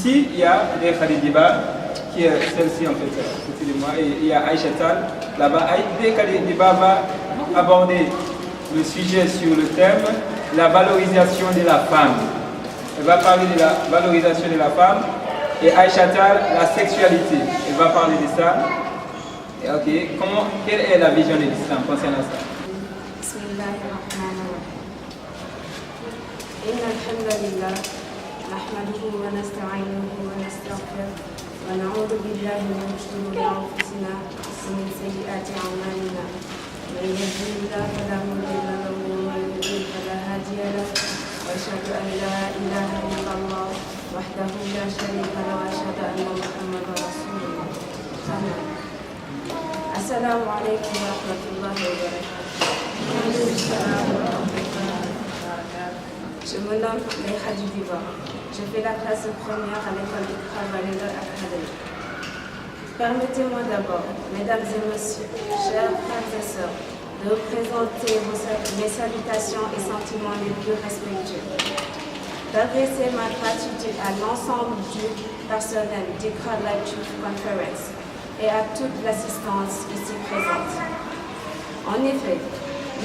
Ici, il y a des Khadidiba, qui est celle-ci en fait, côté de moi, et il y a Aïcha Tal. Là-bas, Aïdé Khadidiba va aborder le sujet sur le thème la valorisation de la femme. Elle va parler de la valorisation de la femme et Aïcha Tal, la sexualité. Elle va parler de ça. Et ok, quelle est la vision de l'islam concernant ça? إن الحمد لله نحمده ونستعينه ونستغفره ونعوذ بالله من شرور أنفسنا ومن سيئات أعمالنا من يهده الله فلا مضل له ومن يضلل فلا هادي له وأشهد أن لا إله إلا الله وحده لا شريك له وأشهد أن محمدا رسول الله. السلام عليكم ورحمة الله وبركاته. Je me nomme Leïha Diva. Je fais la classe première à l'école de Cravalera Academy. Permettez-moi d'abord, mesdames et messieurs, chers frères et sœurs, de représenter mes salutations et sentiments les plus respectueux. D'adresser ma gratitude à l'ensemble du personnel du Cravalera Youth Conference et à toute l'assistance ici présente. En effet,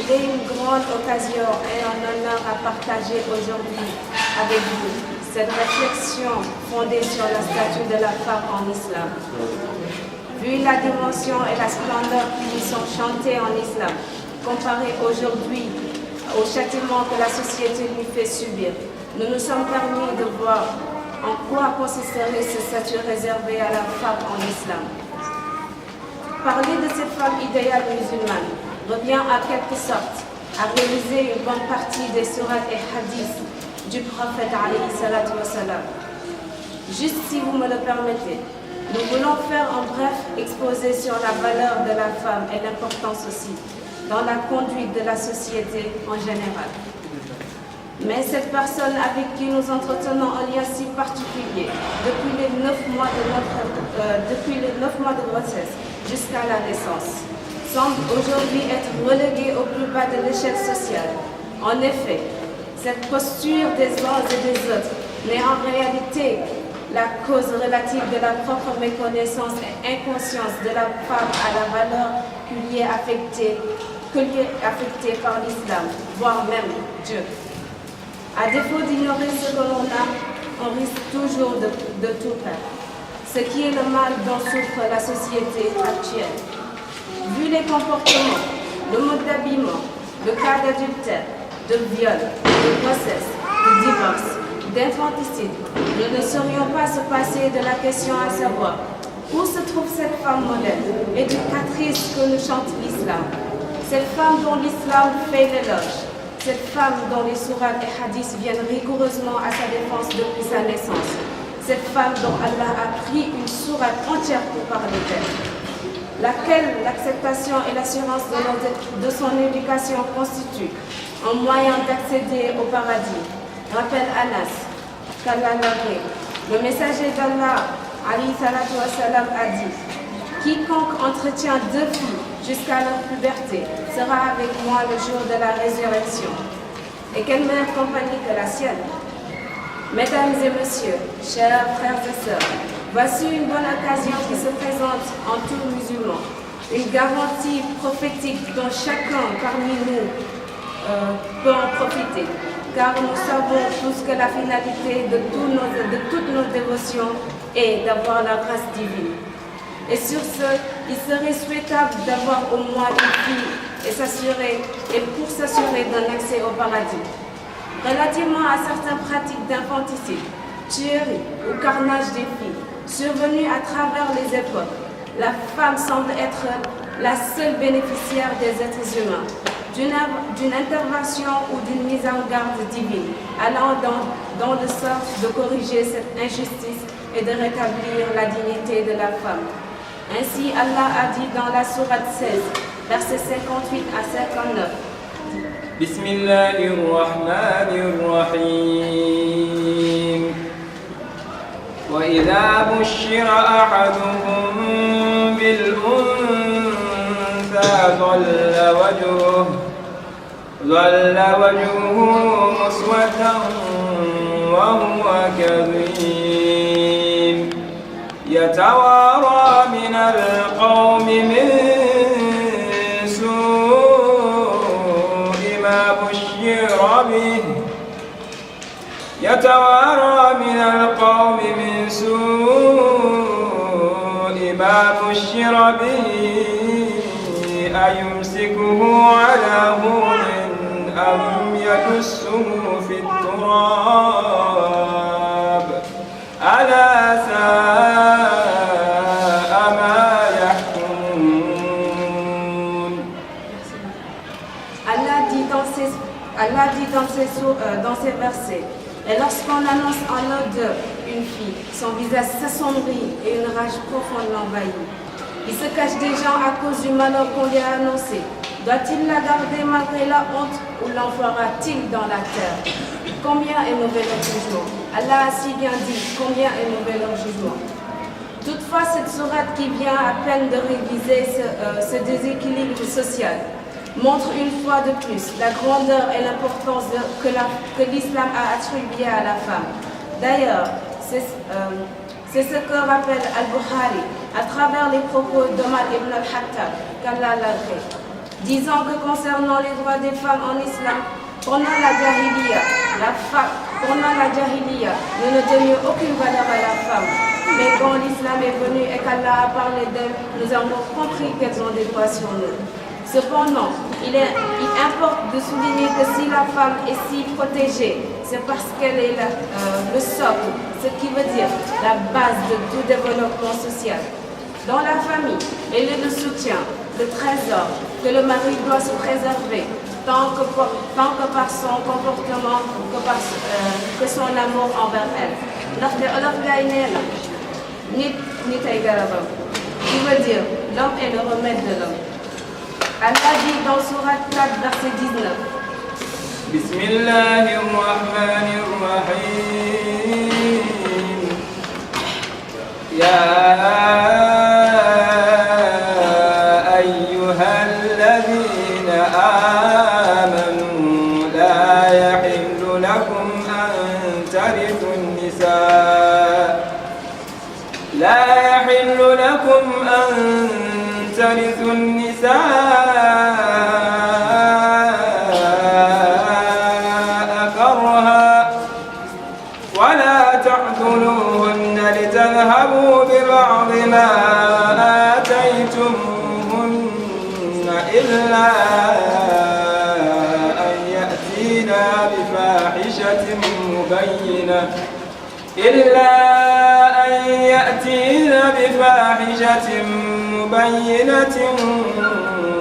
il est une grande occasion et un honneur à partager aujourd'hui avec vous cette réflexion fondée sur la statue de la femme en islam. Vu la dimension et la splendeur qui lui sont chantées en islam, comparée aujourd'hui au châtiment que la société lui fait subir, nous nous sommes permis de voir en quoi consisterait ce statut réservé à la femme en islam. Parler de cette femme idéale musulmane revient en quelque sorte à réaliser une bonne partie des sourates et hadiths du prophète alayhi salatu wa salam. Juste si vous me le permettez, nous voulons faire un bref exposé sur la valeur de la femme et l'importance aussi dans la conduite de la société en général. Mais cette personne avec qui nous entretenons un lien si particulier depuis les 9 mois de grossesse jusqu'à la naissance semble aujourd'hui être reléguée au plus bas de l'échelle sociale. En effet, cette posture des uns et des autres n'est en réalité la cause relative de la propre méconnaissance et inconscience de la femme à la valeur qui lui est affectée par l'islam, voire même Dieu. À défaut d'ignorer ce que l'on a, on risque toujours de tout perdre. Ce qui est le mal dont souffre la société actuelle. Vu les comportements, le mode d'habillement, le cas d'adultère, de viol, de grossesse, de divorce, d'infanticide, nous ne saurions pas se passer de la question à savoir où se trouve cette femme modèle, éducatrice que nous chante l'islam, cette femme dont l'islam fait l'éloge, cette femme dont les sourates et hadiths viennent rigoureusement à sa défense depuis sa naissance, cette femme dont Allah a pris une sourate entière pour parler d'elle, laquelle l'acceptation et l'assurance de son éducation constituent un moyen d'accéder au paradis. Rappelle Anas, qu'Allah le messager d'Allah, alayhi salatu wa salam, a dit: quiconque entretient 2 filles jusqu'à leur puberté sera avec moi le jour de la résurrection. Et quelle meilleure compagnie que la sienne. Mesdames et messieurs, chers frères et sœurs, voici une bonne occasion qui se présente en tout musulman, une garantie prophétique dont chacun parmi nous peut en profiter, car nous savons tous que la finalité de toutes nos dévotions est d'avoir la grâce divine. Et sur ce, il serait souhaitable d'avoir au moins une fille et pour s'assurer d'un accès au paradis. Relativement à certaines pratiques d'infanticide, tuerie ou carnage des filles, survenues à travers les époques, la femme semble être la seule bénéficiaire des êtres humains, d'une intervention ou d'une mise en garde divine, allant dans le sens de corriger cette injustice et de rétablir la dignité de la femme. Ainsi, Allah a dit dans la sourate 16, versets 58 à 59. Bismillahirrahmanirrahim. وإذا بشر أحدهم بالأنثى ظل وجهه مسودا وهو كظيم يتوارى من القوم من سوء ما بشر به يتوارى من القوم من سوء ما بشر به أيمسكه على هون أم يدسه في التراب ألا ساء ما يحكمون. Allah dit dans ces versets, et lorsqu'on annonce en odeur une fille, son visage s'assombrit et une rage profonde l'envahit. Il se cache des gens à cause du malheur qu'on lui a annoncé. Doit-il la garder malgré la honte ou l'enfermera-t-il dans la terre? Combien est mauvais leur jugement? Allah a si bien dit, combien est mauvais leur jugement. Toutefois, cette sourate qui vient à peine de réviser ce déséquilibre social montre une fois de plus la grandeur et l'importance que l'islam a attribuée à la femme. D'ailleurs, c'est ce que rappelle Al-Bukhari à travers les propos d'Omar ibn al-Khattab, qu'Allah l'agrée, disant que concernant les droits des femmes en islam, pendant la jahiliya, nous ne donnions aucune valeur à la femme. Mais quand l'islam est venu et qu'Allah a parlé d'elle, nous avons compris qu'elles ont des droits sur nous. Cependant, il importe de souligner que si la femme est si protégée, c'est parce qu'elle est le socle, ce qui veut dire la base de tout développement social. Dans la famille, elle est le soutien, le trésor que le mari doit se préserver, tant que par son comportement que son amour envers elle. Ndaxte Olof Njaay nee na nit ay garabam, qui veut dire l'homme est le remède de l'homme. Allah dit dans sourate 4 verset 19. Bismillahirrahmanirrahim. Ya ayyuhalladhina amanu la yahillu lakum an tarithu an-nisaa la yahillu lakum an ترثوا النساء كرها ولا تعضلوهن لتذهبوا ببعض ما آتيتموهن إلا أن يأتينا بفاحشة مبينة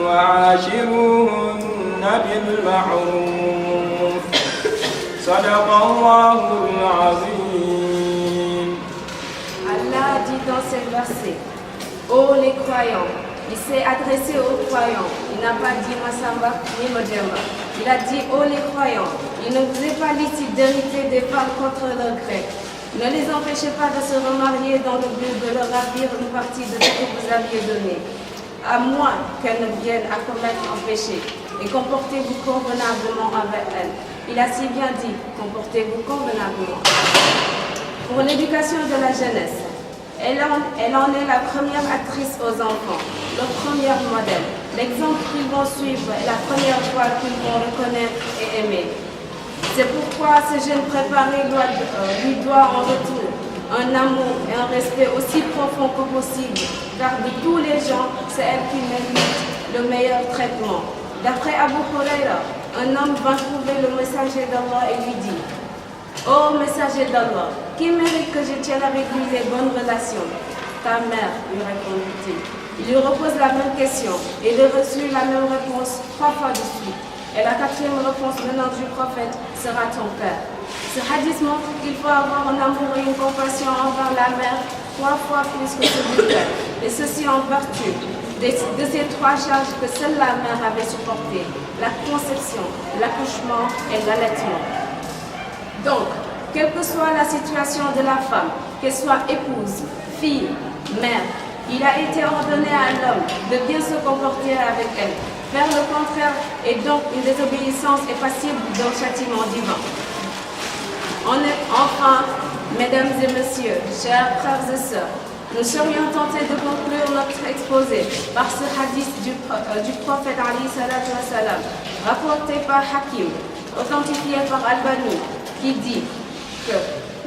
وعاشروهن بالمعروف صدق الله العظيم. Allah dit dans ces versets, ô les croyants, il s'est adressé aux croyants, il n'a pas dit Massamba ni Modema, il a dit ô les croyants, il ne vous est pas licite d'hériter des femmes contre leur gré. Ne les empêchez pas de se remarier dans le but de leur ravir une partie de ce que vous aviez donné, à moins qu'elles ne viennent à commettre un péché, et comportez-vous convenablement avec elles. Il a si bien dit, comportez-vous convenablement. Pour l'éducation de la jeunesse, elle en est la première actrice aux enfants, le premier modèle, l'exemple qu'ils vont suivre est la première fois qu'ils vont reconnaître et aimer. C'est pourquoi ce jeune préparé lui doit en retour un amour et un respect aussi profond que possible, car de tous les gens, c'est elle qui mérite le meilleur traitement. D'après Abu Huraira, un homme va trouver le messager d'Allah et lui dit: ô messager d'Allah, qui mérite que je tienne avec lui les bonnes relations? Ta mère, lui répondit-il. Il lui repose la même question et il reçut la même réponse 3 fois de suite. Et la 4e réponse venant du prophète sera ton père. Ce hadith montre qu'il faut avoir un amour et une compassion envers la mère 3 fois plus que celui du père. Et ceci en vertu de ces 3 charges que seule la mère avait supportées: la conception, l'accouchement et l'allaitement. Donc, quelle que soit la situation de la femme, qu'elle soit épouse, fille, mère, il a été ordonné à l'homme de bien se comporter avec elle. Faire le contraire est donc une désobéissance et passible d'un châtiment divin. Enfin, mesdames et messieurs, chers frères et sœurs, Nous serions tentés de conclure notre exposé par ce hadith du prophète Ali salatu wa salam, rapporté par Hakim, authentifié par Albani, qui dit que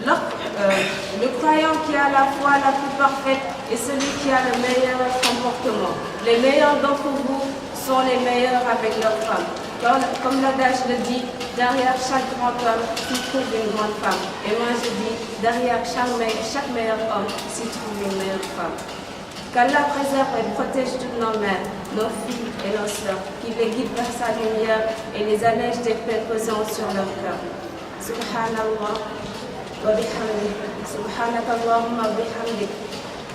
le croyant qui a la foi la plus parfaite est celui qui a le meilleur comportement. Les meilleurs d'entre vous sont les meilleurs avec leurs femmes. Comme l'adage le dit, derrière chaque grand homme s'y trouve une grande femme. Et moi je dis, derrière chaque meilleur homme s'y trouve une meilleure femme. Qu'Allah préserve et protège toutes nos mères, nos filles et nos sœurs, qu'il les guide vers sa lumière et les allège des peines pesant sur leur cœur. Subhanallah. وبحمدك سبحانك اللهم وبحمدك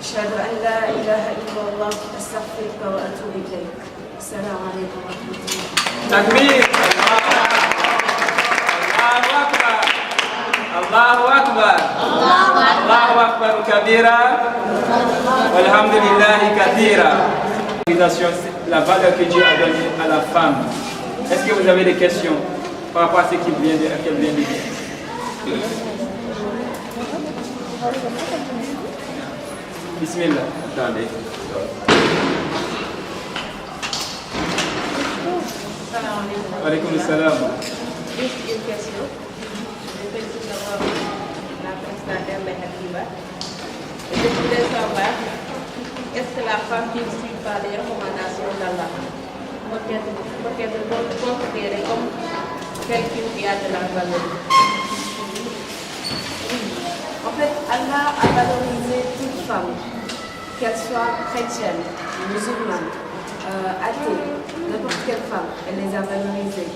أشهد أن لا إله إلا الله أستغفرك وأتوب إليك السلام عليكم ورحمة الله تكبير الله أكبر الله أكبر كبيرا والحمد لله كثيرا. La valeur que Dieu a donnée à la femme. Est-ce que vous avez des questions par rapport à ce qu'elle vient de dire? Bismillah. Attendez. Alaykoum salam. Juste une question. Je félicite d'abord la prestataire de Hakiba. Et je voudrais savoir, est-ce que la femme qui ne suit pas les recommandations d'Allah peut être considérée comme quelqu'un qui a de la valeur? En fait, Allah a valorisé toute femme, qu'elle soit chrétienne, musulmane, athée, n'importe quelle femme, elle les a valorisées.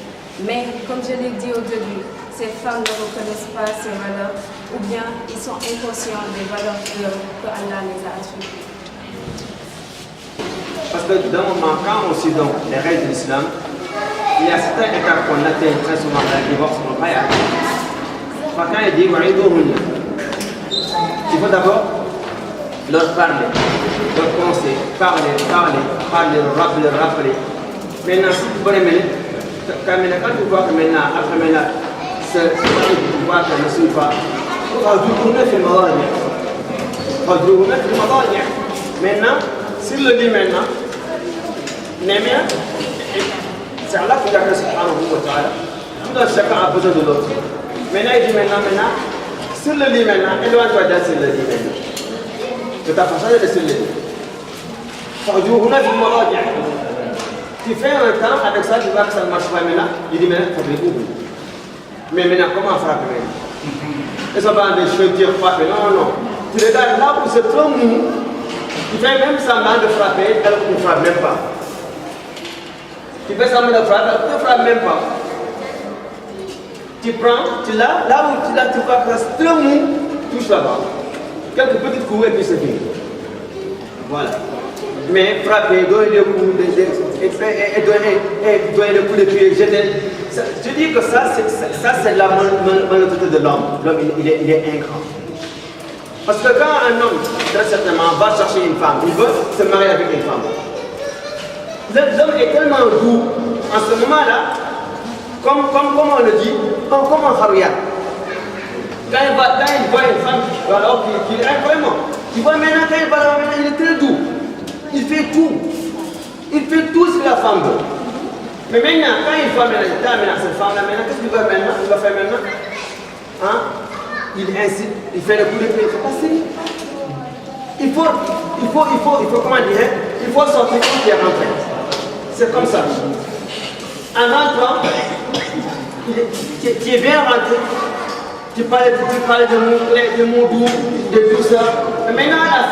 Mais comme je l'ai dit au début, ces femmes ne reconnaissent pas ces valeurs ou bien ils sont inconscients des valeurs que Allah les a attribuées. Parce que dans quand on suit donc les règles de l'islam, il y a certaines étapes qu'on atteint très souvent dans le divorce au mariage. Quand il dit il faut d'abord leur parler, leur conseiller, parler, rappeler. Maintenant, si vous voulez quand tu vois que maintenant, après maintenant, ce tu vois qu'elle ne suit pas, maintenant, s'il le dit maintenant, c'est Allah qui a fait subhanahu wa ta'ala. Tout chacun a besoin de l'autre. Maintenant, il dit maintenant, s'il le dit maintenant, éloigne-toi déjà s'il le dit maintenant. De ta façon de s'il le dit. Tu fais un temps avec ça, tu vois que ça ne marche pas maintenant, il dit maintenant, il faut que oublie. Mais maintenant, comment frapper maintenant? Et ça va des choses dire frapper, non. Tu regardes là où c'est trop mou, tu fais même semblant de frapper, alors que tu ne frappes même pas. Tu fais semblant de frapper, alors que tu ne frappes même pas. Tu prends, tu l'as, là où tu l'as, tu vois que c'est trop mou, touche là-bas. Quelques petites coups et puis c'est fini. Voilà. Mais frapper, donner des coups, donner des coups de pied, jeter. Je dis que ça c'est la malhonnêteté de l'homme. L'homme, il est ingrat. Parce que quand un homme, très certainement, va chercher une femme, il veut se marier avec une femme. L'homme est tellement doux, en ce moment-là, comme on le dit, comme un harouya. Quand il voit une femme, alors qu'il est vraiment, tu vois maintenant, quand il va là, il est très doux. Il fait tout. Il fait tout ce que la femme veut. Mais maintenant, quand il voit maintenant cette femme-là, qu'est-ce qu'il va maintenant? Il va faire maintenant? Hein? Il incite, il fait le coup de pied, il faut passer. Il faut, comment dire, il faut sortir quand il est rentré. C'est comme ça. En rentrant, tu es bien rentré. Tu parlais de mots doux, de douceur. Mais maintenant, à la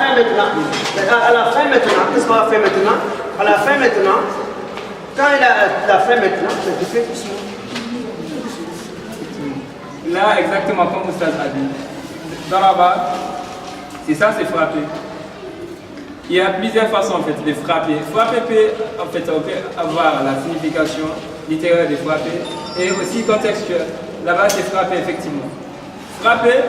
fin maintenant, qu'est-ce qu'on va faire maintenant? À la fin maintenant, quand il a la fin maintenant, tu fais tout ça. Là, exactement comme Oustaz a dit, Daraba, c'est ça, c'est frapper. Il y a plusieurs façons en fait de frapper. Frapper peut avoir la signification littéraire de frapper et aussi contextuelle. Là-bas, c'est frapper effectivement. Frapper,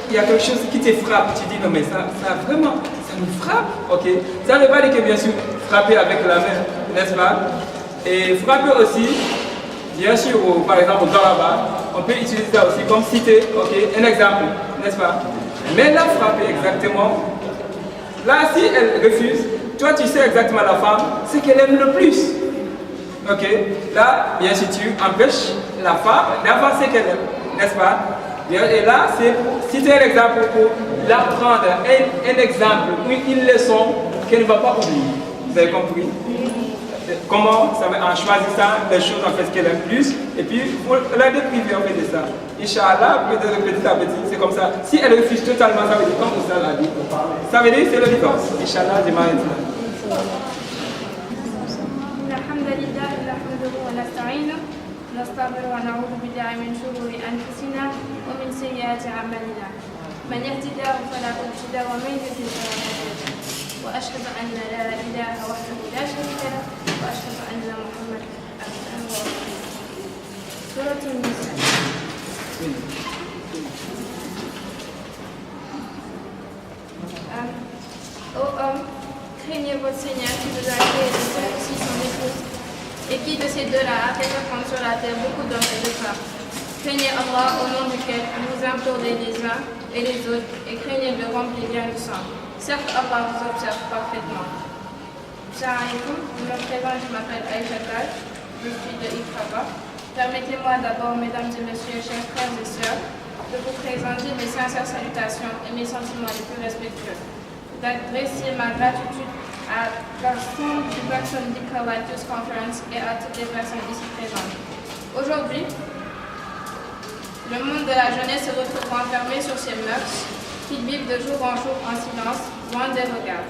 il y a quelque chose qui te frappe. Tu dis non mais ça vraiment, ça me frappe, ok. Ça ne veut pas dire que bien sûr frapper avec la main, n'est-ce pas? Et frapper aussi, bien sûr, par exemple au Daraba, on peut utiliser ça aussi comme citer, ok, un exemple, n'est-ce pas? Mais là, frapper exactement, Là, si elle refuse, toi tu sais exactement la femme, ce qu'elle aime le plus. Ok? Là, bien sûr, tu empêches la femme d'avoir ce qu'elle aime, n'est-ce pas? Et là, c'est un exemple pour l'apprendre, un exemple, une leçon qu'elle ne va pas oublier. Vous avez compris? Comment ça va en choisissant les choses en fait ce qu'elle aime plus et puis il faut la dépriver en fait de ça. Inch'Allah, petit à petit, c'est comme ça. Si elle refuse totalement, ça veut dire comme ça l'a dit. Ça veut dire c'est le divorce. Inch'Allah, je m'arrête là. Alhamdulillah, nahmaduhu wa nasta'inu, nastaghfiruhu wa na'udhu billahi min shururi anfusina wa min sayyiati a'malina. Man yahdihillahu fala mudilla lahu wa man yudlil fala hadiya lahu. وأشهد أن لا إله وحده لا شريك له وأشهد أن محمدا عبده ورسوله. سورة النساء. Ô homme, craignez votre Seigneur qui vous a créé de deux aussi son épouse, et qui de ces deux-là a fait répandre sur la terre beaucoup d'hommes et de femmes. Craignez Allah au nom duquel vous implorez les uns et les autres, et craignez-le rempli bien du sang. Certes, Allah vous observe parfaitement. Salam alaikum, je me présente, je m'appelle Aïcha Tal, je suis de Ikraba. Permettez-moi d'abord, mesdames et messieurs, chers frères et sœurs, de vous présenter mes sincères salutations et mes sentiments les plus respectueux. D'adresser ma gratitude à l'ensemble du personnes d'Ikraba Youth Conference et à toutes les personnes ici présentes. Aujourd'hui, le monde de la jeunesse se retrouve enfermé sur ses mœurs, qu'ils vivent de jour en jour en silence, loin des regards.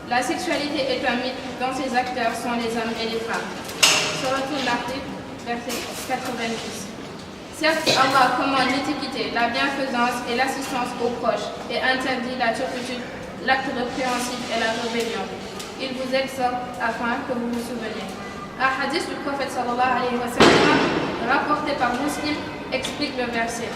La sexualité est un mythe dont ses acteurs sont les hommes et les femmes. Sourate Al-Nahl, verset 90. Certes, Allah commande l'équité, la bienfaisance et l'assistance aux proches et interdit la turpitude, l'acte répréhensible et la rébellion. Il vous exhorte afin que vous vous souveniez. Un hadith du prophète sallallahu alayhi wa sallam, rapporté par Muslim, explique le verset.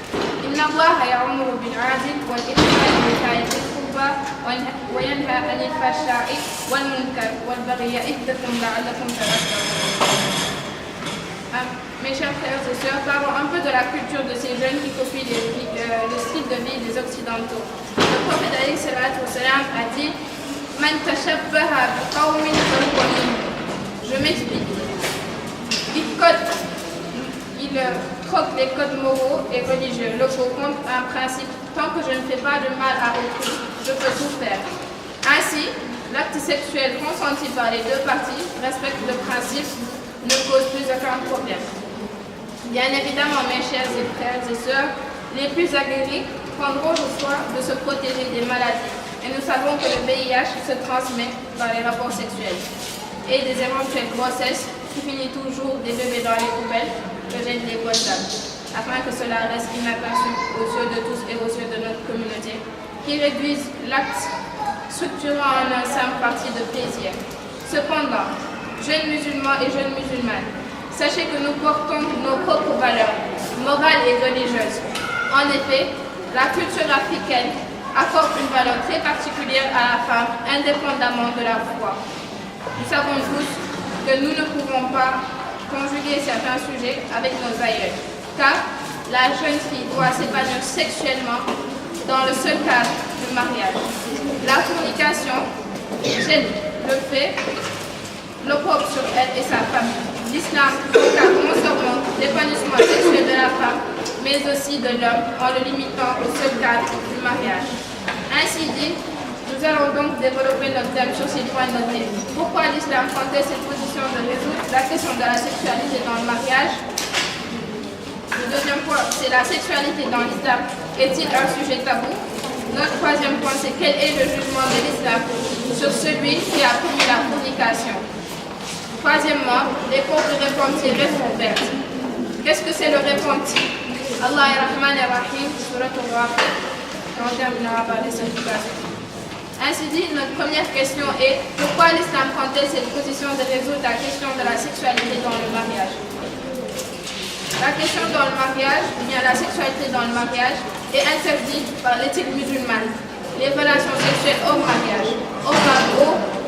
Inna Allah ya'muru bil 'adli wal ihsani wa ita'i dhil qurba wa yanha 'anil fahsha'i wal munkar wal baghi ya'idukum la'allakum tadhakkarun. Mes chers frères et sœurs, parlons un peu de la culture de ces jeunes qui copient le style de vie des Occidentaux. Le prophète alayhi salatu wa salam a dit Man tashabbaha bi qawmin fahuwa minhum. Je m'explique. Il troque les codes moraux et religieux locaux contre un principe. Tant que je ne fais pas de mal à autrui, je peux tout faire. Ainsi, l'acte sexuel consenti par les deux parties respecte le principe, ne cause plus aucun problème. Bien évidemment, mes chers frères et sœurs, les plus aguerris prendront le soin de se protéger des maladies. Et nous savons que le VIH se transmet par les rapports sexuels et des éventuelles grossesses qui finissent toujours des bébés dans les poubelles que jettent les bonnes dames, afin que cela reste inaperçu aux yeux de tous et aux yeux de notre communauté, qui réduisent l'acte structurant en un simple parti de plaisir. Cependant, jeunes musulmans et jeunes musulmanes, sachez que nous portons nos propres valeurs, morales et religieuses. En effet, la culture africaine accorde une valeur très particulière à la femme, indépendamment de la foi. Nous savons tous que nous ne pouvons pas conjuguer certains sujets avec nos aïeuls, car la jeune fille doit s'épanouir sexuellement dans le seul cadre du mariage. La fornication gêne le fait, l'opprobre sur elle et sa famille. L'islam encadre non seulement l'épanouissement sexuel de la femme, mais aussi de l'homme en le limitant au seul cadre du mariage. Ainsi dit, nous allons donc développer notre thème sur ces points notés. Pourquoi l'islam prend-il cette position de résoudre la question de la sexualité dans le mariage? Le deuxième point, c'est la sexualité dans l'islam. Est-il un sujet tabou? Notre troisième point, c'est quel est le jugement de l'islam sur celui qui a commis la fornication? Troisièmement, les cours de repentir restent ouvertes. Qu'est-ce que c'est le repentir? Allah est Rahman et Rahim, Surat Al-Ghafir, et on terminera par les salutations. Ainsi dit, notre première question est pourquoi l'islam prend-il cette position de résoudre la question de la sexualité dans le mariage? La question dans le mariage, ou bien la sexualité dans le mariage, est interdite par l'éthique musulmane. Les relations sexuelles hors mariage.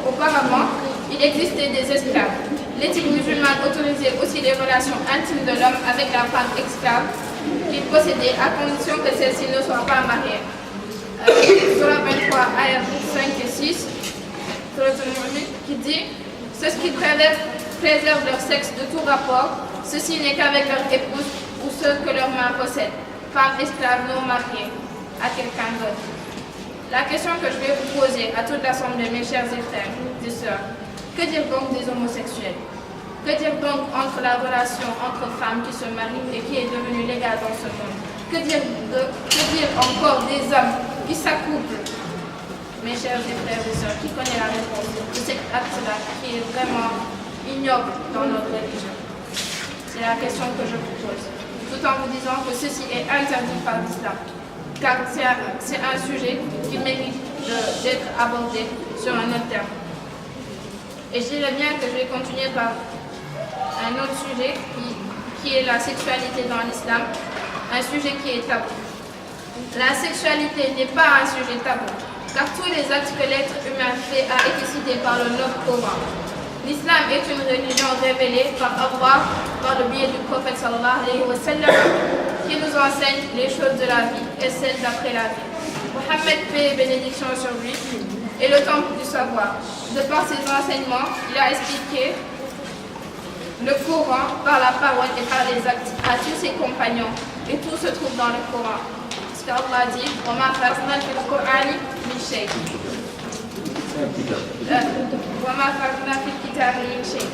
Auparavant, il existait des esclaves. L'éthique musulmane autorisait aussi les relations intimes de l'homme avec la femme esclave qu'il possédait à condition que celle-ci ne soit pas mariée. Surah 23, ayat 6. 5 et 6, qui dit « Ceux qui préservent leur sexe de tout rapport, ceci n'est qu'avec leur épouse ou ceux que leur main possède, femmes esclaves non mariées, à quelqu'un d'autre. » La question que je vais vous poser à toute l'Assemblée, mes chers frères et sœurs, que dire donc des homosexuels? Que dire donc entre la relation entre femmes qui se marient et qui est devenue légale dans ce monde? Que dire encore des hommes qui s'accouplent? Mes chers frères et sœurs, qui connaît la réponse de cet acte-là qui est vraiment ignoble dans notre religion? C'est la question que je vous pose, tout en vous disant que ceci est interdit par l'islam, car c'est un sujet qui mérite d'être abordé sur un autre terme. Et je dirais bien que je vais continuer par un autre sujet qui est la sexualité dans l'islam, un sujet qui est tabou. La sexualité n'est pas un sujet tabou, car tous les actes que l'être humain fait a été cité par le Noble Coran. L'islam est une religion révélée par Allah par le biais du prophète sallallahu alayhi wa sallam, qui nous enseigne les choses de la vie et celles d'après la vie. Mohammed, paix et bénédiction sur lui, est le temple du savoir. De par ses enseignements, il a expliqué le Coran par la parole et par les actes à tous ses compagnons, et tout se trouve dans le Coran. Ce qu'Allah dit, وَمَا فَرْضْنَا فِي الْقُرْآنِ مِنْ شَيْءٍ. وَمَا فَرْضْنَا فِي الْكِتَابِ مِنْ شَيْءٍ.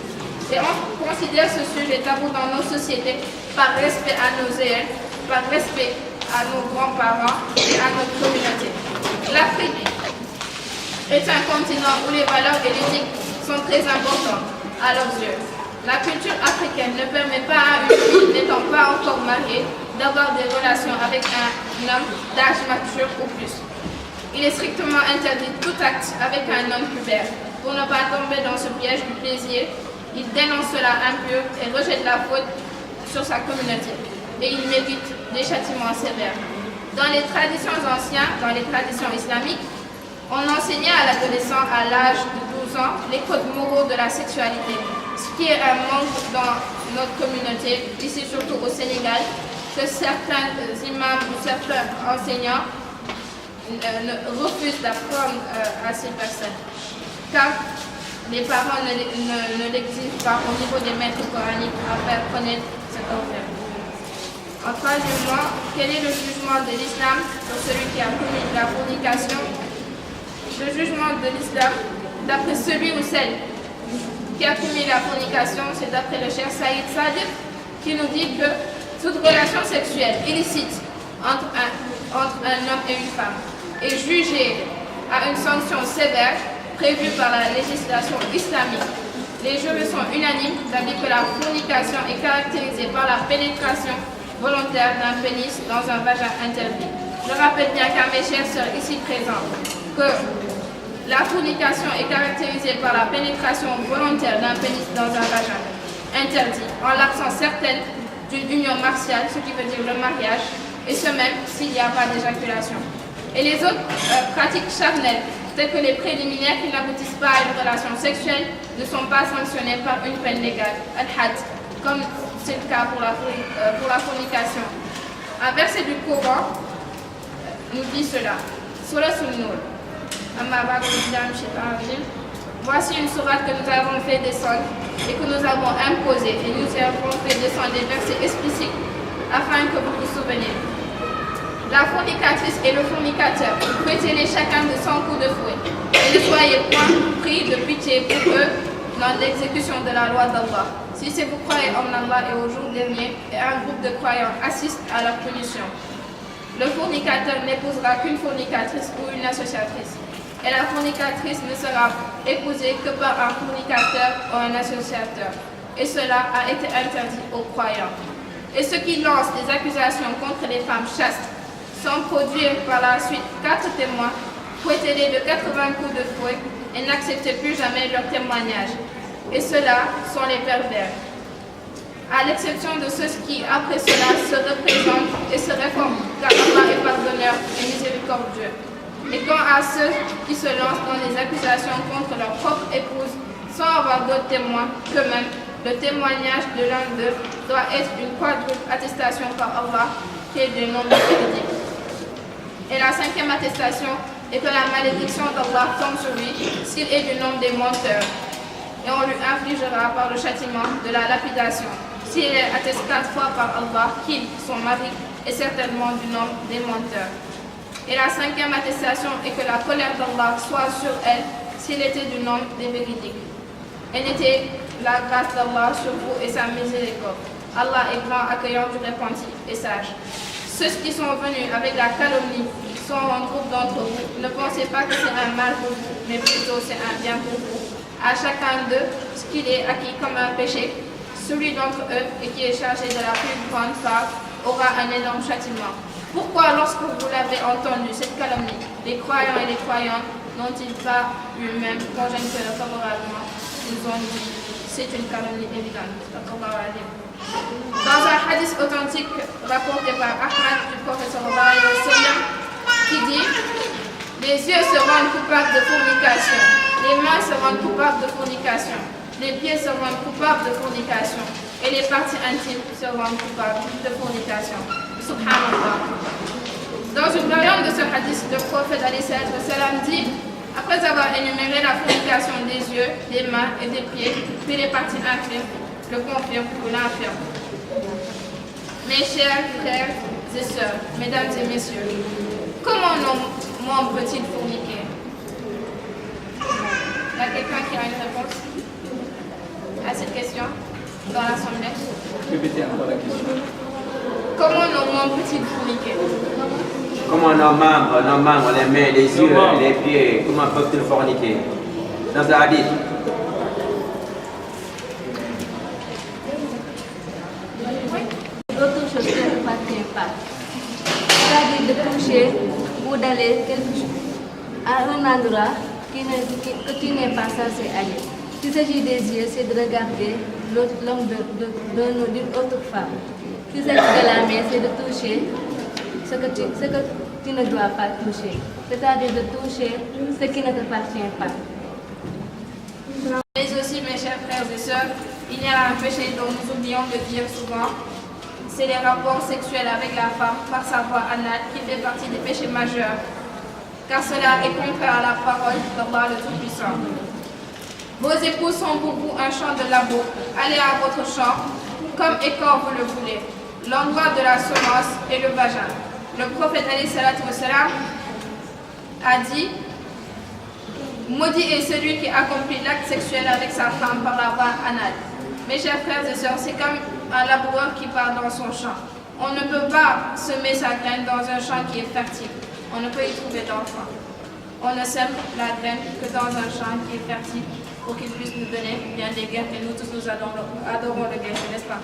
Et on considère ce sujet tabou dans nos sociétés par respect à nos aïeux, par respect à nos grands-parents et à notre communauté. L'Afrique est un continent où les valeurs et l'éthique sont très importantes à leurs yeux. La culture africaine ne permet pas à une fille n'étant pas encore mariée d'avoir des relations avec un homme d'âge mature ou plus. Il est strictement interdit tout acte avec un homme pubère. Pour ne pas tomber dans ce piège du plaisir, il dénonce cela impur et rejette la faute sur sa communauté. Et il mérite des châtiments sévères. Dans les traditions anciennes, dans les traditions islamiques, on enseignait à l'adolescent à l'âge de 12 ans les codes moraux de la sexualité, ce qui est un manque dans notre communauté, ici surtout au Sénégal, que certains imams ou certains enseignants refusent d'apprendre à ces personnes, car les parents ne l'exigent pas au niveau des maîtres coraniques à faire connaître cet enfer. En troisièmement, quel est le jugement de l'islam pour celui qui a commis la fornication? Le jugement de l'islam, d'après celui ou celle qui a commis la fornication, c'est d'après le cheikh Saïd Sadiq, qui nous dit que toute relation sexuelle illicite entre un homme et une femme est jugée à une sanction sévère prévue par la législation islamique. Les juristes sont unanimes d'avis que la fornication est caractérisée par la pénétration volontaire d'un pénis dans un vagin interdit. Je rappelle bien qu'à mes chères sœurs ici présentes que la fornication est caractérisée par la pénétration volontaire d'un pénis dans un vagin interdit, en l'absence certaine d'une union martiale, ce qui veut dire le mariage, et ce même s'il n'y a pas d'éjaculation. Et les autres pratiques charnelles, telles que les préliminaires qui n'aboutissent pas à une relation sexuelle, ne sont pas sanctionnées par une peine légale, al-had, comme c'est le cas pour la fornication. Un verset du Coran nous dit cela. Surah An-Nur. Voici une sourate que nous avons fait descendre et que nous avons imposée, et nous avons fait descendre des versets explicites afin que vous vous souveniez. La fornicatrice et le fornicateur, fouettez-les chacun de 100 coups de fouet, et ne soyez point pris de pitié pour eux dans l'exécution de la loi d'Allah. Si c'est vous croyez en Allah et au jour dernier, et un groupe de croyants assiste à leur punition. Le fornicateur n'épousera qu'une fornicatrice ou une associatrice, et la fornicatrice ne sera épousée que par un fornicateur ou un associateur, et cela a été interdit aux croyants. Et ceux qui lancent des accusations contre les femmes chastes sans produire par la suite 4 témoins, fouettez-les de 80 coups de fouet et n'acceptez plus jamais leur témoignage. Et ceux-là sont les pervers, à l'exception de ceux qui, après cela, se représentent et se réforment, car Allah est pardonneur et miséricordieux. Et quant à ceux qui se lancent dans des accusations contre leur propre épouse, sans avoir d'autres témoins qu'eux-mêmes, le témoignage de l'un d'eux doit être une quadruple attestation par Allah, qui est du nom véridique. Et la 5e attestation et que la malédiction d'Allah tombe sur lui s'il est du nombre des menteurs. Et on lui infligera par le châtiment de la lapidation s'il est attesté 4 fois par Allah qu'il, son mari, est certainement du nombre des menteurs. Et la 5e attestation est que la colère d'Allah soit sur elle s'il était du nombre des véridiques. Elle était la grâce d'Allah sur vous et sa miséricorde. Allah est grand, accueillant du repenti et sage. Ceux qui sont venus avec la calomnie sont un groupe d'entre vous. Ne pensez pas que c'est un mal pour vous, mais plutôt c'est un bien pour vous. À chacun d'eux, ce qu'il est acquis comme un péché, celui d'entre eux et qui est chargé de la plus grande part aura un énorme châtiment. Pourquoi, lorsque vous l'avez entendu, cette calomnie, les croyants et les croyantes n'ont-ils pas eux-mêmes conjoncturé favorablement? Ils ont dit, c'est une calomnie évidente. Dans un hadith authentique rapporté par Ahmad du prophète sallallahu alayhi wa sallam, qui dit, les yeux se rendent coupables de fornication, les mains se rendent coupables de fornication, les pieds se rendent coupables de fornication, et les parties intimes se rendent coupables de fornication. Subhanallah. Dans une variante de ce hadith, le prophète alayhi salam dit, après avoir énuméré la fornication des yeux, des mains et des pieds, puis les parties intimes, le confirme ou l'infirme. Mes chers frères et sœurs, mesdames et messieurs, comment nos membres peut-il forniquer? Il y a quelqu'un qui a une réponse à cette question dans l'assemblée? Répétez encore la question. Comment nos membres peut-ils forniquer? Comment nos membres, les mains, les yeux, les pieds, comment peuvent-ils forniquer? Dans le hadith. D'autres choses qui ne m'appartiennent pas. C'est-à-dire de toucher ou d'aller à un endroit que tu n'es pas censé aller. S'il s'agit des yeux, c'est de regarder l'homme d'une autre femme. S'il s'agit de la main, c'est de toucher ce que tu ne dois pas toucher. C'est-à-dire de toucher ce qui ne t'appartient pas. Mais aussi, mes chers frères et sœurs, il y a un péché dont nous oublions de dire souvent, c'est les rapports sexuels avec la femme par sa voie anale qui fait partie des péchés majeurs, car cela est contraire à la parole d'Allah le Tout-Puissant. Vos épouses sont pour vous un champ de labour, allez à votre champ, comme et quand vous le voulez. L'endroit de la semence est le vagin. Le prophète alayhi salatu wassalam a dit, maudit est celui qui accomplit l'acte sexuel avec sa femme par la voie anale. Mes chers frères et sœurs, c'est comme un laboureur qui part dans son champ. On ne peut pas semer sa graine dans un champ qui est fertile. On ne peut y trouver d'enfants. On ne sème la graine que dans un champ qui est fertile pour qu'il puisse nous donner bien des graines. Et nous tous, nous adorons le grain, n'est-ce pas?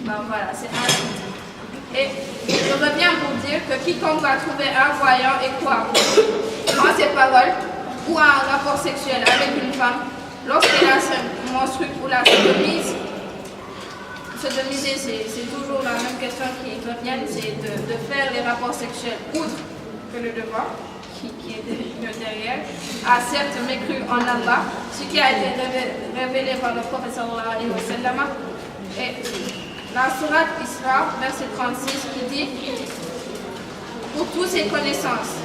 Ben voilà, c'est ainsi. Et je reviens pour dire que quiconque va trouver un voyant et croire en ses paroles ou à un rapport sexuel avec une femme, lorsqu'elle a sa menstrue ou la sodomise, c'est toujours la même question qui revient, c'est de faire les rapports sexuels outre que le devant, qui est derrière, a certes mécru en Allah, ce qui a été révélé par le prophète sallallahu alayhi wa sallam. Et la sourate Isra, verset 36, qui dit, pour toutes ces connaissances,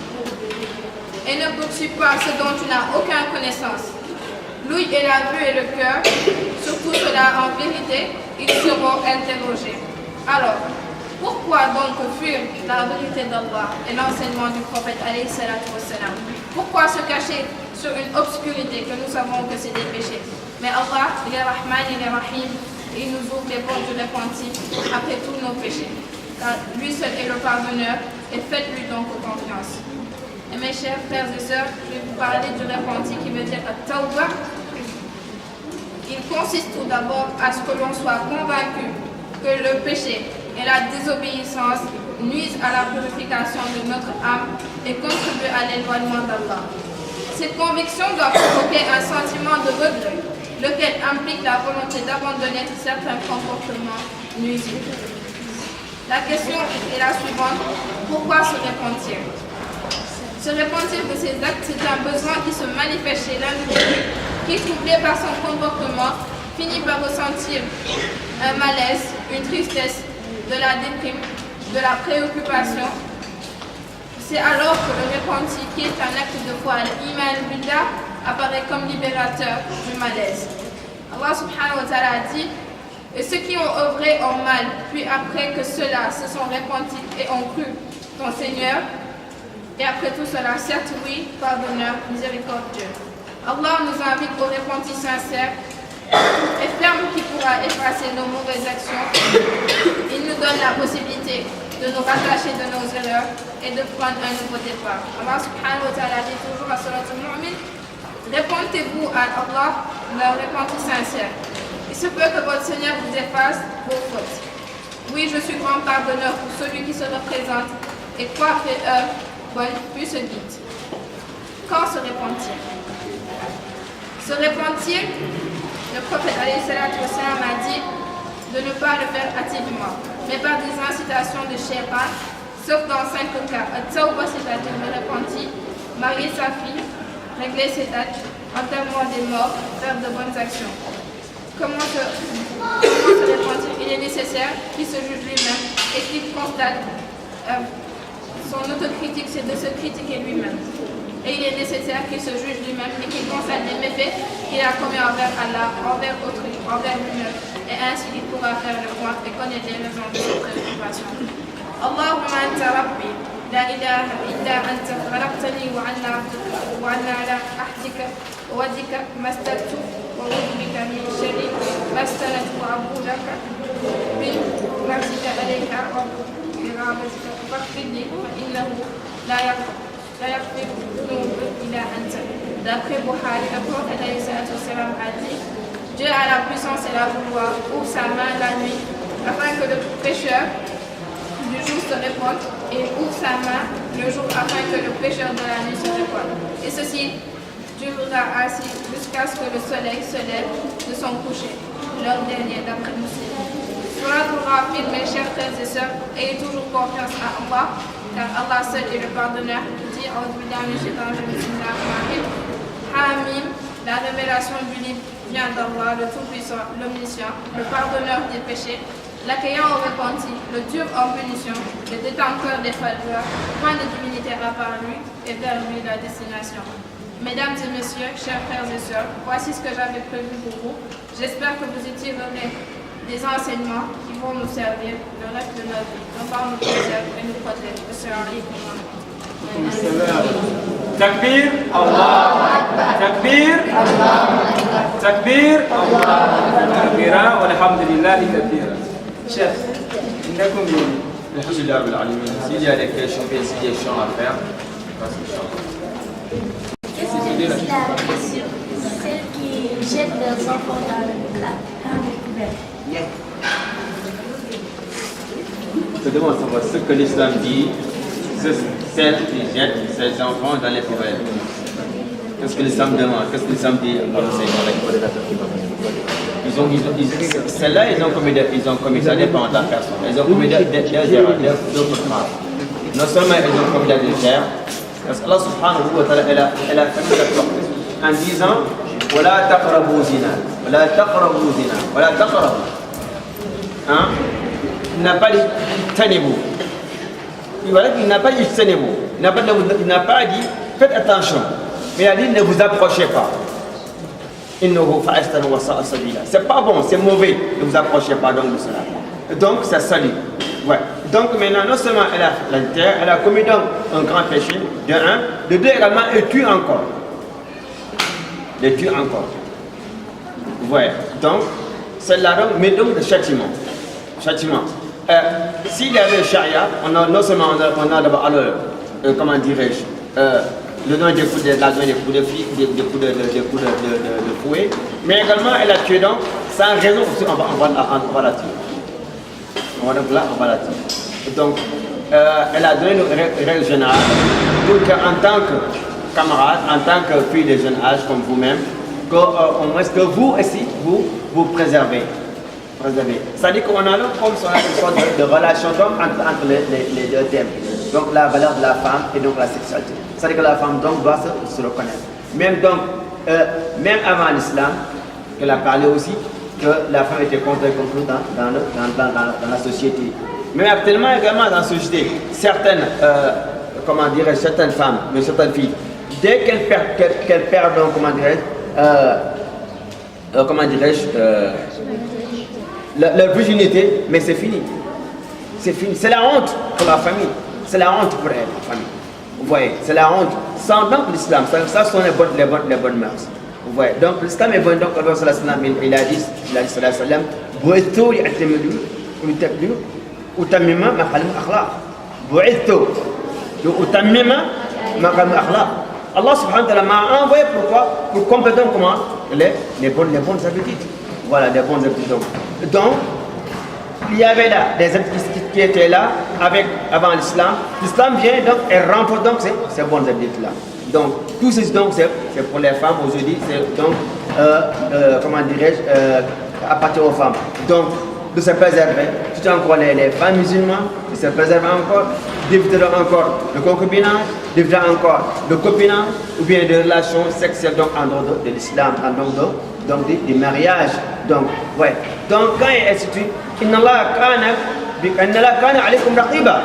et ne poursuis pas ce dont tu n'as aucune connaissance. L'ouïe et la vue et le cœur, surtout cela en vérité, ils seront interrogés. Alors, pourquoi donc fuir la vérité d'Allah et l'enseignement du prophète alayhi salatu wassalam? Pourquoi se cacher sur une obscurité que nous savons que c'est des péchés? Mais Allah, il est Rahman, il est Rahim, et il nous ouvre les portes du repenti après tous nos péchés. Car lui seul est le pardonneur, et faites-lui donc confiance. Et mes chers frères et sœurs, je vais vous parler du repenti qui veut dire at-tawbah. Il consiste tout d'abord à ce que l'on soit convaincu que le péché et la désobéissance nuisent à la purification de notre âme et contribuent à l'éloignement d'Allah. Cette conviction doit provoquer un sentiment de regret, lequel implique la volonté d'abandonner certains comportements nuisibles. La question est la suivante: pourquoi se repentir? Se repentir de ses actes, c'est un besoin qui se manifeste chez l'individu qui, troublé par son comportement, finit par ressentir un malaise, une tristesse, de la déprime, de la préoccupation. C'est alors que le repenti, qui est un acte de foi, l'iman billah, apparaît comme libérateur du malaise. Allah subhanahu wa ta'ala a dit: et ceux qui ont œuvré en mal, puis après que ceux-là se sont repentis et ont cru ton Seigneur, et après tout cela, certes oui, pardonneur, miséricordieux. Allah nous invite au repenti sincère et ferme qui pourra effacer nos mauvaises actions. Il nous donne la possibilité de nous rattacher de nos erreurs et de prendre un nouveau départ. Allah subhanahu wa ta'ala dit toujours à Surat al-Mu'min: répentez-vous à Allah le repenti sincère. Il se peut que votre Seigneur vous efface vos fautes. Oui, je suis grand pardonneur pour celui qui se représente et croit fait œuvre bonne, puis se guide. Quand se repentir? Se repentir, le prophète alayhi salatu wassalam a dit de ne pas le faire activement, mais par des incitations de shaitan, sauf dans 5 cas. At-tawbah, c'est-à-dire le repenti, marier sa fille, régler ses dettes, enterrement des morts, faire de bonnes actions. Comment se repentir? Il est nécessaire qu'il se juge lui-même et qu'il constate son autocritique, c'est de se critiquer lui-même. Et il est nécessaire qu'il se juge lui-même et qu'il constate les méfaits qu'il a commis envers Allah, envers autrui, envers lui-même. Et ainsi il pourra faire le point et connaître les raisons de ses préoccupations. Allahumma anta rabbi, la ilaha illa anta khalaqtani wa ana ala ahdika wa wadika mastaktu wa wudbika min shari mastanatu wa abu laka bin nafsika alayka wa biramatika faghfirli fa innahu la yaghfir dhunuba illa anta. D'après Bukhari, le prophète alayhi salatu wassalam a dit: Dieu a la puissance et la pouvoir, ouvre sa main la nuit afin que le pécheur du jour se répande et ouvre sa main le jour afin que le pécheur de la nuit se répande. Et ceci durera ainsi jusqu'à ce que le soleil se lève de son coucher, l'heure dernière d'après Muslim. Surat al-Ghafir, mes chers frères et sœurs, ayez toujours confiance à Allah, car Allah seul est le pardonneur. Dit Hamim, la révélation du livre vient d'Allah, le Tout-Puissant, l'Omniscient, le pardonneur des péchés, l'accueillant au repenti, le dur en punition, le détenteur des faveurs, point de divinité à part lui, et vers lui la destination. Mesdames et messieurs, chers frères et sœurs, voici ce que j'avais prévu pour vous. J'espère que vous y tirerez des enseignements qui vont nous servir le reste de notre vie. Allah nous préserve et nous protège. Assalamu alaikum. Takbir, Allah Takbir, Takbir, Allah walhamdulillahi kathira. Chef, indakum yoni. Alhamdulillah rabbil alamin. S'il y a des questions à faire, passe le champ. Qu'est-ce que c'est la question? Celle qui jette leurs enfants dans le couvert. Je te demande de savoir ce que l'islam dit, celle qui jette ses enfants dans les poubelles. Qu'est-ce que l'islam demande? Qu'est-ce que l'islam dit? Celle-là, ils ont commis ça dépend de la personne. Ils ont commis des erreurs, d'autres crimes. Non seulement ils ont commis des erreurs, parce qu'Allah subhanahu wa ta'ala, elle a fait la sorte en disant: Wala taqrabu zina, wala taqrabu zina, wala taqrabu. Hein? Il n'a pas dit tenez-vous. Il n'a pas dit tenez-vous. Il n'a pas dit faites attention. Mais il a dit ne vous approchez pas. C'est pas bon, c'est mauvais. Ne vous approchez pas donc de cela. Donc c'est salut. Ouais. Donc maintenant, non seulement elle a l'adultère, elle a commis donc un grand péché, de un. De deux également, elle tue encore. Elle tue encore. Ouais. Donc, celle-là donc, mais donc de châtiment. Châtiment. S'il y avait le charia, on a non seulement on a d'abord comment dirais-je, le nom des coups de filles, des coups de fouet, mais également elle a tué donc sans raison aussi on va la tuer. On va la tuer. Donc elle a donné une règle générale pour qu'en tant que camarade, en tant que fille de jeune âge comme vous-même, qu'au moins que vous aussi vous préservez. C'est-à-dire qu'on a comme une sorte de relation entre les deux thèmes. Donc la valeur de la femme et donc la sexualité. C'est-à-dire que la femme donc doit se reconnaître. Même avant l'islam, qu'elle a parlé aussi que la femme était considérée comme tout dans la société. Mais actuellement également dans la société, certaines comment dirais-je, certaines femmes, mais certaines filles, dès qu'elles perdent donc, comment dirais-je, leur virginité, mais c'est fini. C'est fini. C'est la honte pour la famille. C'est la honte pour elle, la famille. Vous voyez, c'est la honte. Sans donc l'islam, ça sont les bonnes mœurs. Vous voyez, donc l'islam est bon, donc il a dit, sallallahu alayhi wa sallam, Allah subhanahu wa ta'ala m'a envoyé pourquoi? Pour compléter comment les bonnes habitudes. Voilà, les bonnes habitudes. Donc, il y avait là des habitudes qui étaient là avant l'islam. L'islam vient donc et renforce donc ces bonnes habitudes là. Donc, tout ceci donc c'est pour les femmes aujourd'hui, c'est donc, comment dirais-je, appartient aux femmes. Donc, de se préserver, tout encore les femmes musulmanes, de se préserver encore, d'éviter encore le concubinage, d'éviter encore le copinage, ou bien des relations sexuelles donc en dehors de l'islam, en dehors donc des mariages. Donc, ouais. Donc, quand il est institué, Inna Allah kana alaykum raqiba.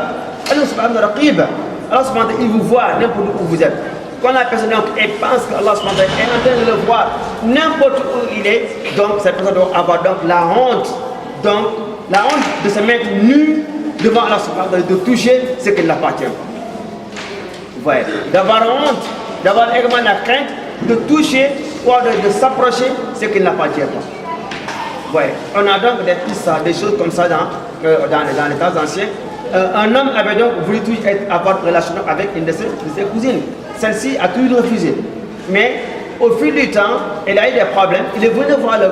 Allah subhanahu wa ta'ala, il vous voit n'importe où vous êtes. Quand la personne donc, elle pense que Allah subhanahu wa ta'ala est en train de le voir n'importe où il est, donc cette personne doit avoir donc la honte. Donc, la honte de se mettre nu devant Allah subhanahu wa ta'ala, de toucher ce qui l'appartient. Vous voyez, d'avoir honte, d'avoir également la crainte de toucher ou de s'approcher ce qui ne l'appartient pas. Vous voyez, on a donc des choses comme ça dans les temps anciens. Un homme avait donc voulu avoir une relation avec une de ses cousines. Celle-ci a toujours refusé. Mais au fil du temps, elle a eu des problèmes. Il est venu voir le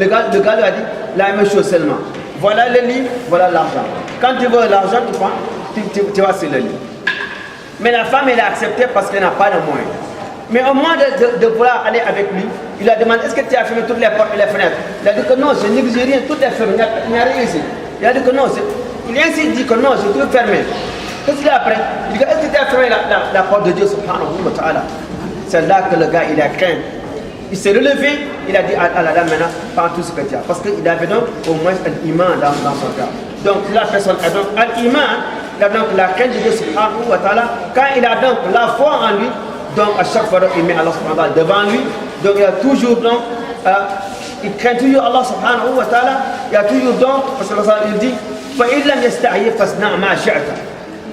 gars. Le gars lui a dit la même chose seulement. Voilà le lit, voilà l'argent. Quand tu veux l'argent, tu vas sur le lit. Mais la femme, elle a accepté parce qu'elle n'a pas de moyens. Mais au moment de vouloir aller avec lui, il a demandé est-ce que tu as fermé toutes les portes et les fenêtres? Il a dit que non, je n'exige rien, toutes les fermées, il n'y a rien ici. Il a dit que non, il a ainsi dit que non, je dois fermer. Qu'est-ce qu'il a après? Il dit est-ce que tu as fermé la porte de Dieu subhanahu wa ta'ala? C'est là que le gars, il a craint. Il s'est relevé, il a dit à la dame maintenant, prends tout ce que tu as. Parce qu'il avait donc au moins un iman dans son cœur. Donc la personne a donc un iman, il a donc la crainte de Dieu subhanahu wa ta'ala. Quand il a donc la foi en lui, donc à chaque fois il met Allah subhanahu wa ta'ala devant lui. Donc il a toujours donc, il craint toujours Allah subhanahu wa ta'ala. Il a toujours donc, parce que il dit, فَإِنْ لَمْ يَسْتَحْيِ فَاسْنَعْ مَا شِئْتَ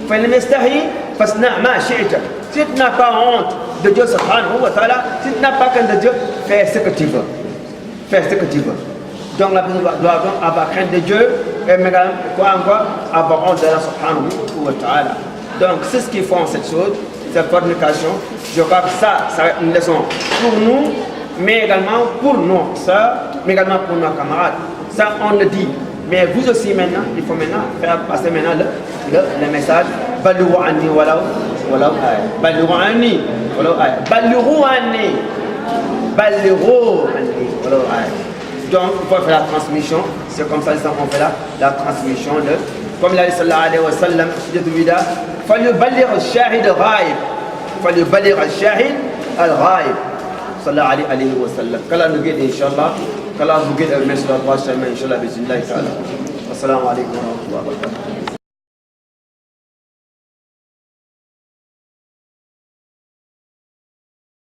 فَإِنْ لَمْ يَسْتَحْيِ فَاسْنَعْ مَا شِئْتَ. Si tu n'as pas honte de Dieu subhanahu wa ta'ala, si tu n'as pas crainte de Dieu, fais ce que tu veux. Fais ce que tu veux. Donc la personne doit donc avoir crainte de Dieu et également, quoi encore, avoir honte de Allah subhanahu wa ta'ala. Donc c'est ce qu'ils font cette chose, cette fornication. Je crois que ça va être une leçon pour nous, mais également pour nos sœurs, mais également pour nos camarades. Ça on le dit. Mais vous aussi maintenant, il faut maintenant faire passer maintenant le message. Ballighu anni walaw aya. Ballighu anni walaw aya. Ballighu anni walaw aya. Donc il faut faire la transmission. C'est comme ça qu'on fait la transmission de. Comme il a dit sallallahu alayhi wa sallam, فليبلغ الشاهد الغائب. فليبلغ الشاهد الغائب. Sallallahu alayhi wa sallam. Qu'Allah nous guide, Inch'Allah. Qu'Allah nous guide, merci à Allah, Inch'Allah, bismillah ta'ala. Assalamu alaikum wa rahmatullahi wa barakatuh.